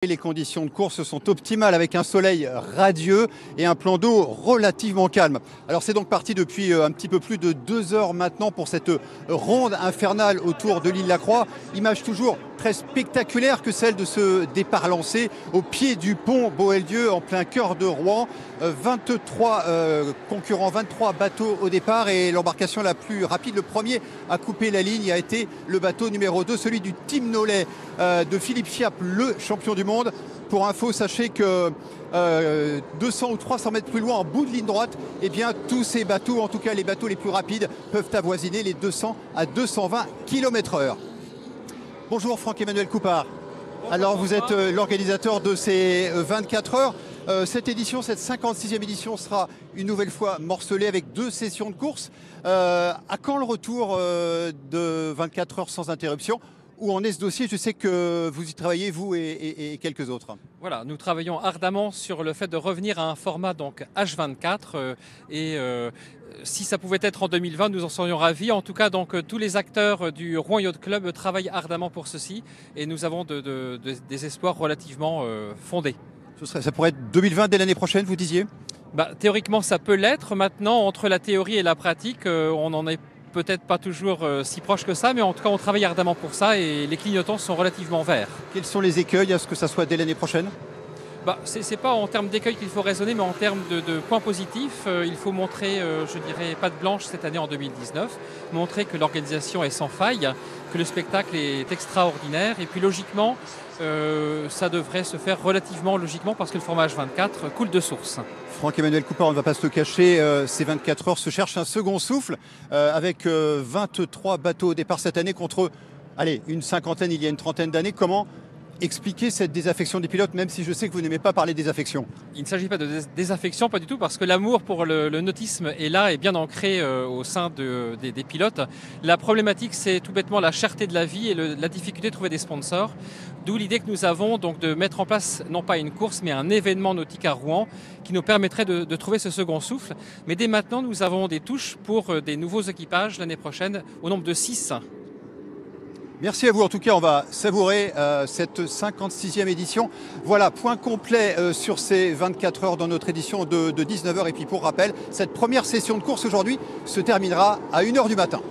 Les conditions de course sont optimales avec un soleil radieux et un plan d'eau relativement calme. Alors c'est donc parti depuis un petit peu plus de 2 heures maintenant pour cette ronde infernale autour de l'île Lacroix. Image toujours très spectaculaire que celle de ce départ lancé au pied du pont Boëldieu en plein cœur de Rouen. 23 concurrents, 23 bateaux au départ et l'embarcation la plus rapide, le premier à couper la ligne a été le bateau numéro 2, celui du Team Nolay de Philippe Chiappe, le champion du monde. Pour info, sachez que 200 ou 300 mètres plus loin, en bout de ligne droite, eh bien, tous ces bateaux, en tout cas les bateaux les plus rapides, peuvent avoisiner les 200 à 220 km/h. Bonjour Franck-Emmanuel Coupard. Alors vous êtes l'organisateur de ces 24 heures. Cette édition, cette 56e édition sera une nouvelle fois morcelée avec 2 sessions de course. À quand le retour de 24 heures sans interruption ? Où en est ce dossier? Je sais que vous y travaillez, vous et quelques autres. Voilà, nous travaillons ardemment sur le fait de revenir à un format donc H24 si ça pouvait être en 2020, nous en serions ravis. En tout cas, donc tous les acteurs du Rouen Yacht Club travaillent ardemment pour ceci et nous avons des espoirs relativement fondés. Ça pourrait être 2020 dès l'année prochaine, vous disiez? Théoriquement, ça peut l'être. Maintenant, entre la théorie et la pratique, on n'en est peut-être pas toujours si proche que ça, mais en tout cas, on travaille ardemment pour ça et les clignotants sont relativement verts. Quels sont les écueils à ce que ça soit dès l'année prochaine? C'est pas en termes d'écueil qu'il faut raisonner, mais en termes de points positifs. Il faut montrer, je dirais, patte blanche cette année en 2019, montrer que l'organisation est sans faille, que le spectacle est extraordinaire, et puis logiquement, ça devrait se faire relativement logiquement parce que le format H24 coule de source. Franck-Emmanuel Coupard, on ne va pas se le cacher, ces 24 heures se cherchent un second souffle avec 23 bateaux au départ cette année contre une cinquantaine il y a une trentaine d'années. Comment expliquer cette désaffection des pilotes, même si je sais que vous n'aimez pas parler de désaffection? Il ne s'agit pas de désaffection, pas du tout, parce que l'amour pour le nautisme est là et bien ancré au sein des pilotes. La problématique, c'est tout bêtement la cherté de la vie et la difficulté de trouver des sponsors. D'où l'idée que nous avons donc de mettre en place, non pas une course, mais un événement nautique à Rouen qui nous permettrait de trouver ce second souffle. Mais dès maintenant, nous avons des touches pour des nouveaux équipages l'année prochaine, au nombre de 6. Merci à vous. En tout cas, on va savourer cette 56e édition. Voilà, point complet sur ces 24 heures dans notre édition de 19 h. Et puis pour rappel, cette première session de course aujourd'hui se terminera à 1 h du matin.